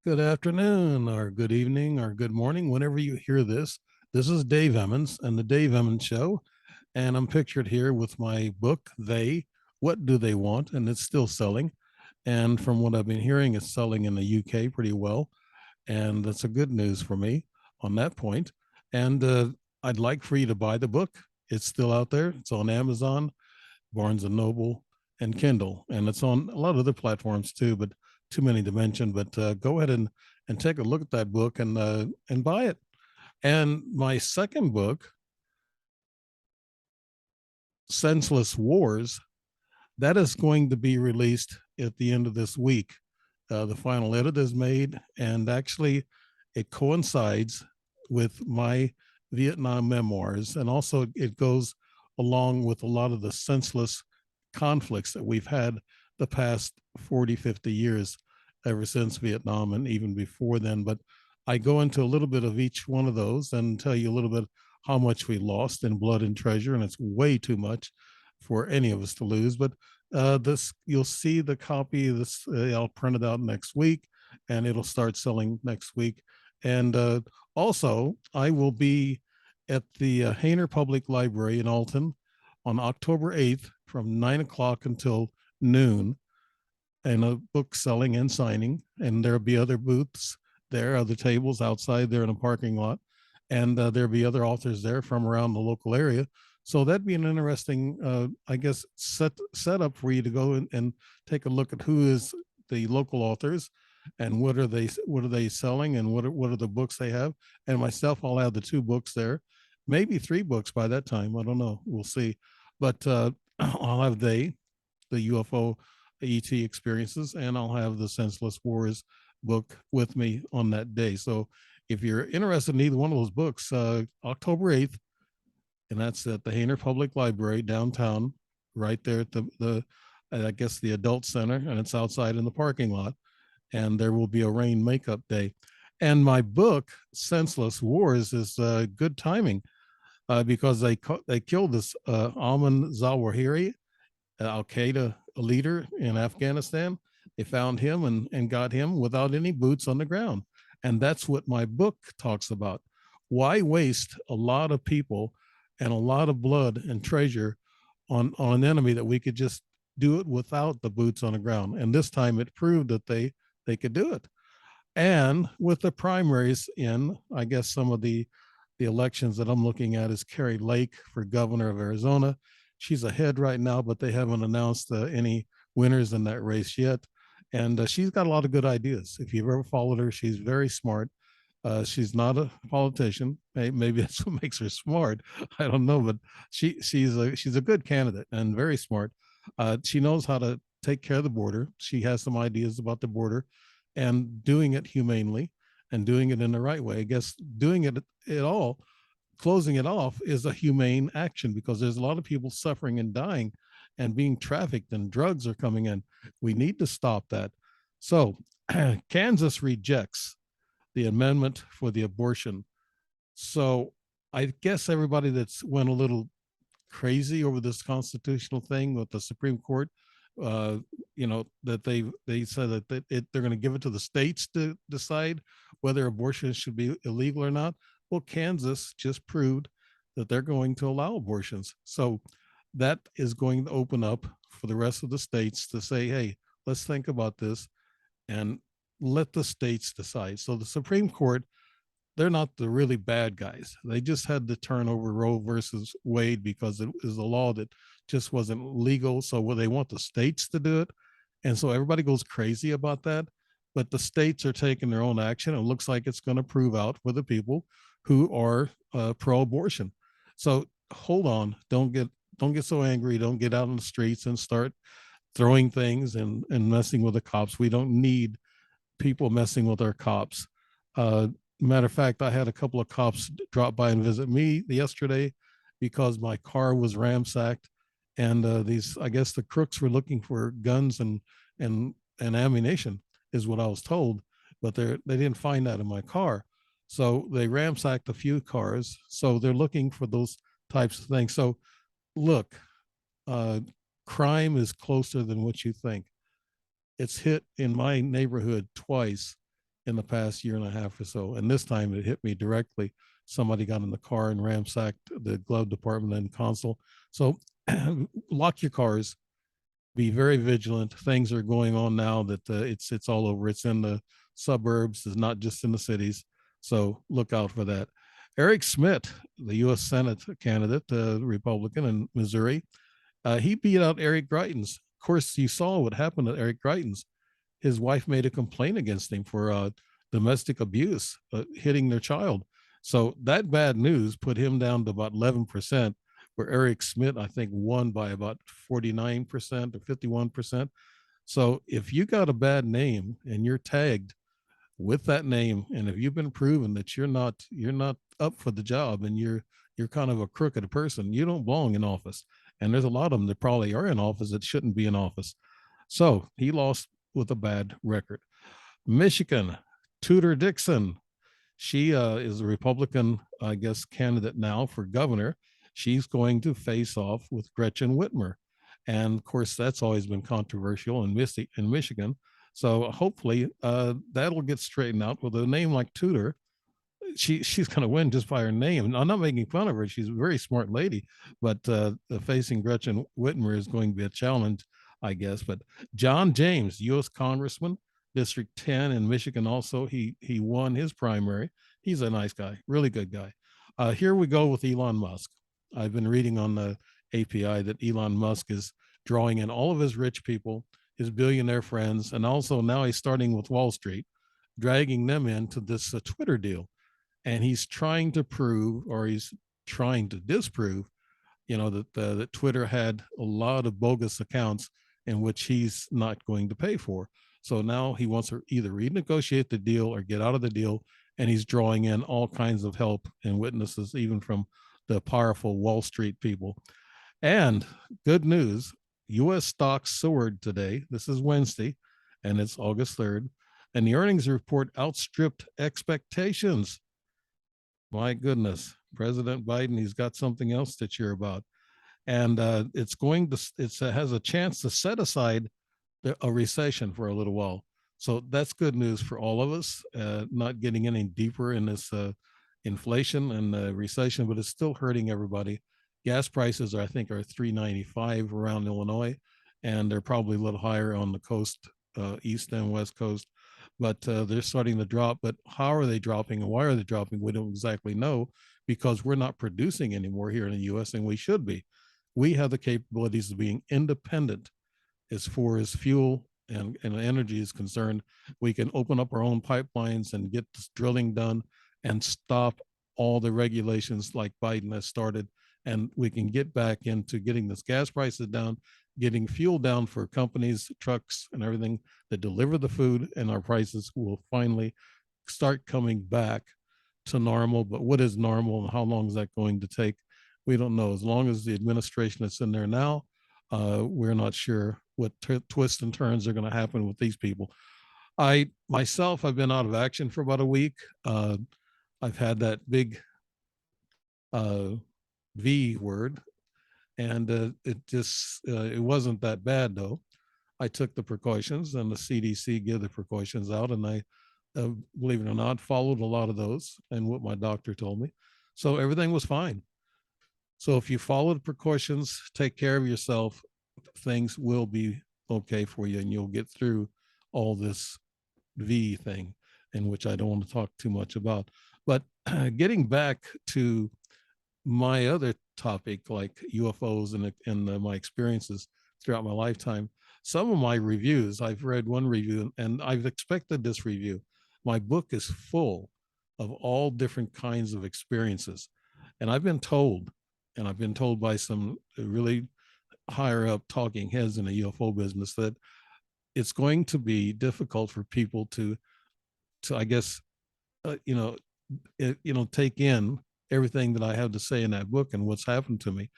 Good afternoon, or good evening, or good morning, whenever you hear this. This is Dave Emmons and the Dave Emmons Show. And I'm pictured here with my book, What Do They Want? And it's still selling. And from what I've been hearing, it's selling in the UK pretty well. And that's a good news for me on that point. And I'd like for you to buy the book. It's still out there. It's on Amazon, Barnes and Noble, and Kindle, and it's on a lot of other platforms too, but too many to mention. But go ahead and take a look at that book and buy it. And my second book, Senseless Wars, that is going to be released at the end of this week. The final edit is made, and actually, it coincides with my Vietnam memoirs, and also it goes along with a lot of the senseless conflicts that we've had the past 40, 50 years, ever since Vietnam and even before then. But I go into a little bit of each one of those and tell you a little bit how much we lost in blood and treasure, and it's way too much for any of us to lose. But this, you'll see the copy of this. I'll print it out next week, and it'll start selling next week. And also, I will be at the Hainer Public Library in Alton on October 8th from 9 o'clock until noon, and a book selling and signing. And there'll be other booths there, other tables outside there in a parking lot, and there'll be other authors there from around the local area. So that'd be an interesting, I guess, setup for you to go and take a look at who is the local authors and what are they selling, and what are the books they have. And myself, I'll have the two books there, maybe three books by that time. I don't know. We'll see. But I'll have the UFO ET experiences, and I'll have the Senseless Wars book with me on that day. So if you're interested in either one of those books, October 8th, and that's at the Hainer Public Library downtown, right there at the I guess the adult center, and it's outside in the parking lot. And there will be a rain makeup day. And my book, Senseless Wars, is good timing because they killed this Alman Zawahiri, Al Qaeda leader in Afghanistan. They found him and got him without any boots on the ground. And that's what my book talks about. Why waste a lot of people and a lot of blood and treasure on an enemy that we could just do it without the boots on the ground? And this time it proved that they could do it. And with the primaries in, I guess some of the elections that I'm looking at is Carrie Lake for governor of Arizona. She's ahead right now, but they haven't announced any winners in that race yet. And she's got a lot of good ideas. If you've ever followed her, she's very smart. She's not a politician. Maybe that's what makes her smart. I don't know, but she's a good candidate and very smart. She knows how to take care of the border. She has some ideas about the border, and doing it humanely and doing it in the right way. I guess doing it at all, closing it off, is a humane action, because there's a lot of people suffering and dying and being trafficked, and drugs are coming in. We need to stop that. So Kansas rejects the amendment for the abortion. So I guess everybody that's went a little crazy over this constitutional thing with the Supreme Court, that they said that they're going to give it to the states to decide whether abortion should be illegal or not. Well, Kansas just proved that they're going to allow abortions. So that is going to open up for the rest of the states to say, hey, let's think about this and let the states decide. So the Supreme Court, they're not the really bad guys. They just had to turn over Roe versus Wade because it is a law that just wasn't legal. So they want the states to do it. And so everybody goes crazy about that. But the states are taking their own action. It looks like it's going to prove out for the people who are pro-abortion. So hold on. Don't get so angry. Don't get out on the streets and start throwing things and messing with the cops. We don't need people messing with our cops. Matter of fact, I had a couple of cops drop by and visit me yesterday because my car was ransacked, and I guess the crooks were looking for guns and ammunition, is what I was told, but they didn't find that in my car. So they ransacked a few cars. So they're looking for those types of things. So look, uh, crime is closer than what you think. It's hit in my neighborhood twice, in the past year and a half or so. And this time it hit me directly. Somebody got in the car and ransacked the glove department and console. So lock your cars, be very vigilant. Things are going on now that it's all over. It's in the suburbs, it's not just in the cities. So look out for that. Eric Schmidt, the U.S. Senate candidate, Republican in Missouri, he beat out Eric Greitens. Of course, you saw what happened to Eric Greitens. His wife made a complaint against him for domestic abuse, hitting their child. So that bad news put him down to about 11%, where Eric Schmidt, I think, won by about 49% or 51%. So if you got a bad name and you're tagged with that name, and if you've been proven that you're not up for the job and you're kind of a crooked person, you don't belong in office. And there's a lot of them that probably are in office that shouldn't be in office. So he lost with a bad record. Michigan, Tudor Dixon. She is a Republican, I guess, candidate now for governor. She's going to face off with Gretchen Whitmer. And of course, that's always been controversial in Michigan. So hopefully that'll get straightened out. With a name like Tudor, she's going to win just by her name. I'm not making fun of her. She's a very smart lady, but facing Gretchen Whitmer is going to be a challenge, I guess. But John James, U.S. Congressman, District 10 in Michigan, also he won his primary. He's a nice guy, really good guy. Here we go with Elon Musk. I've been reading on the API that Elon Musk is drawing in all of his rich people, his billionaire friends, and also now he's starting with Wall Street, dragging them into this Twitter deal. And he's trying to prove, or he's trying to disprove, that Twitter had a lot of bogus accounts in which he's not going to pay for. So now he wants to either renegotiate the deal or get out of the deal, and he's drawing in all kinds of help and witnesses, even from the powerful Wall Street people. And good news, U.S. stocks soared today. This is Wednesday, and it's August 3rd, and the earnings report outstripped expectations. My goodness, President Biden, he's got something else to cheer about. And it has a chance to set aside a recession for a little while. So that's good news for all of us, not getting any deeper in this inflation and recession, but it's still hurting everybody. Gas prices, I think, are $3.95 around Illinois, and they're probably a little higher on the coast, east and west coast. But they're starting to drop. But how are they dropping and why are they dropping? We don't exactly know, because we're not producing anymore here in the U.S., and we should be. We have the capabilities of being independent as far as fuel and energy is concerned. We can open up our own pipelines and get this drilling done and stop all the regulations like Biden has started. And we can get back into getting this gas prices down, getting fuel down for companies, trucks, and everything that deliver the food, and our prices will finally start coming back to normal. But what is normal and how long is that going to take? We don't know. As long as the administration that's in there now, we're not sure what twists and turns are going to happen with these people. I myself, I've been out of action for about a week. I've had that big V word, and it wasn't that bad though. I took the precautions, and the CDC gave the precautions out, and I, believe it or not, followed a lot of those and what my doctor told me. So everything was fine. So if you follow the precautions, take care of yourself, things will be okay for you, and you'll get through all this V thing, in which I don't want to talk too much about. But getting back to my other topic, like UFOs and my experiences throughout my lifetime, some of my reviews, I've read one review, and I've expected this review. My book is full of all different kinds of experiences. And I've been told by some really higher up talking heads in the UFO business that it's going to be difficult for people to I guess, take in everything that I have to say in that book and what's happened to me.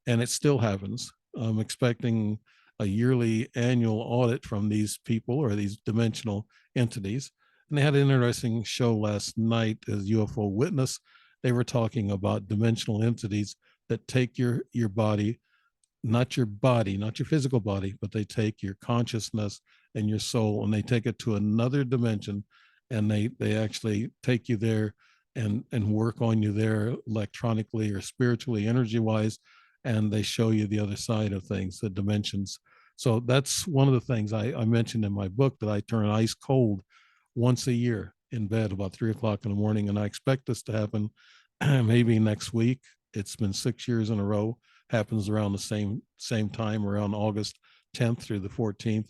And it still happens. I'm expecting a yearly annual audit from these people or these dimensional entities. And they had an interesting show last night as UFO Witness. They were talking about dimensional entities that take your body, not your body, not your physical body, but they take your consciousness and your soul, and they take it to another dimension, and they actually take you there and work on you there electronically or spiritually, energy wise, and they show you the other side of things, the dimensions. So that's one of the things I mentioned in my book, that I turn ice cold once a year in bed about 3 o'clock in the morning, and I expect this to happen maybe next week. It's been 6 years in a row. Happens around the same time, around August 10th through the 14th.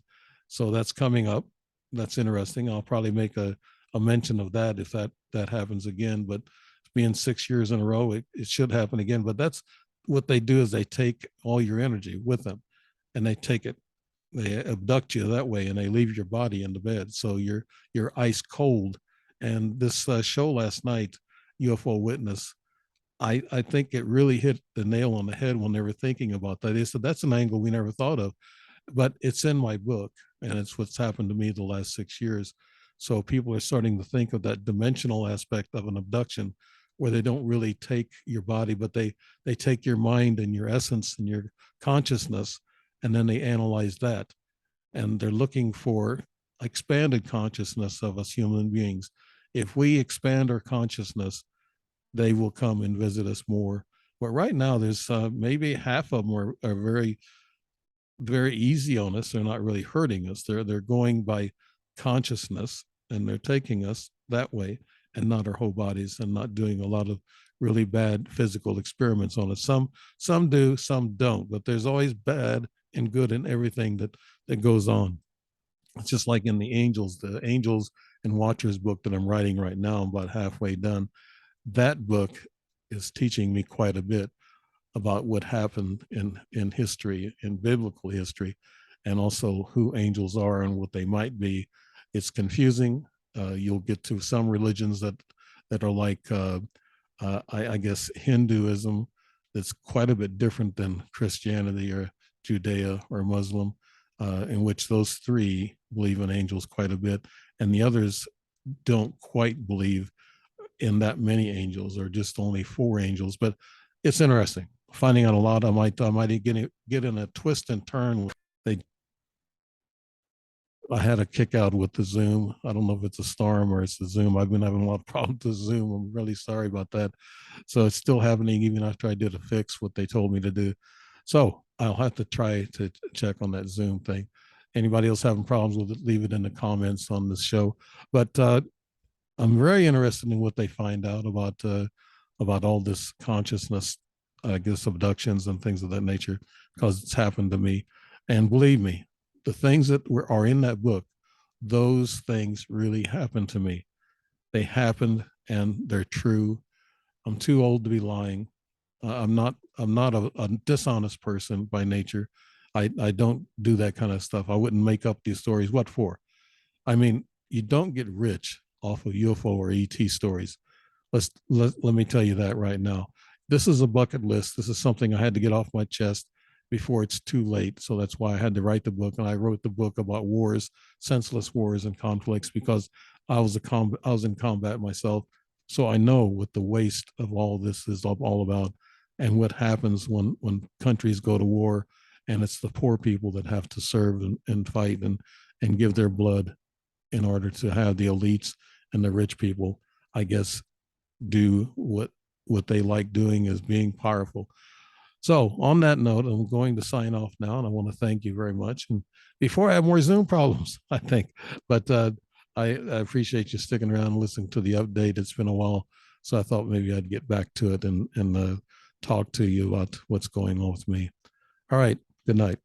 So that's coming up. That's interesting. I'll probably make a mention of that if that happens again. But being 6 years in a row, it should happen again. But that's what they do, is they take all your energy with them, and they abduct you that way, and they leave your body in the bed, so you're ice cold. And this show last night, UFO Witness, I think it really hit the nail on the head when they were thinking about that. They said that's an angle we never thought of, but it's in my book, and it's what's happened to me the last 6 years. So people are starting to think of that dimensional aspect of an abduction, where they don't really take your body, but they take your mind and your essence and your consciousness, and then they analyze that, and they're looking for expanded consciousness of us human beings. If we expand our consciousness, they will come and visit us more. But right now, there's maybe half of them are very, very easy on us. They're not really hurting us. They're going by consciousness, and they're taking us that way, and not our whole bodies, and not doing a lot of really bad physical experiments on us. Some do, some don't. But there's always bad and good in everything that goes on. It's just like in the Angels and Watchers book that I'm writing right now. I'm about halfway done. That book is teaching me quite a bit about what happened in history, in biblical history, and also who angels are and what they might be. It's confusing. You'll get to some religions that are like, I guess, Hinduism, that's quite a bit different than Christianity or Judea or Muslim, in which those three believe in angels quite a bit, and the others don't quite believe in that many angels, or just only four angels. But it's interesting finding out a lot. I might get in a twist and turn. They I had a kick out with the Zoom. I don't know if it's a storm or it's the Zoom. I've been having a lot of problems with Zoom. I'm really sorry about that. So it's still happening even after I did a fix what they told me to do. So I'll have to try to check on that Zoom thing. Anybody else having problems with it, leave it in the comments on this show. But I'm very interested in what they find out about all this consciousness, I guess, abductions and things of that nature, because it's happened to me. And believe me, the things that are in that book, those things really happened to me. They happened, and they're true. I'm too old to be lying. I'm not a dishonest person by nature. I don't do that kind of stuff. I wouldn't make up these stories. What for? I mean, you don't get rich off of UFO or ET stories. Let me tell you that right now. This is a bucket list. This is something I had to get off my chest before it's too late. So that's why I had to write the book. And I wrote the book about wars, senseless wars and conflicts, because I was in combat myself. So I know what the waste of all this is all about, and what happens when countries go to war, and it's the poor people that have to serve and fight and give their blood in order to have the elites and the rich people, I guess, do what they like doing, is being powerful. So on that note, I'm going to sign off now, and I want to thank you very much. And before I have more Zoom problems, I think, but I appreciate you sticking around and listening to the update. It's been a while, so I thought maybe I'd get back to it and talk to you about what's going on with me. All right. Good night.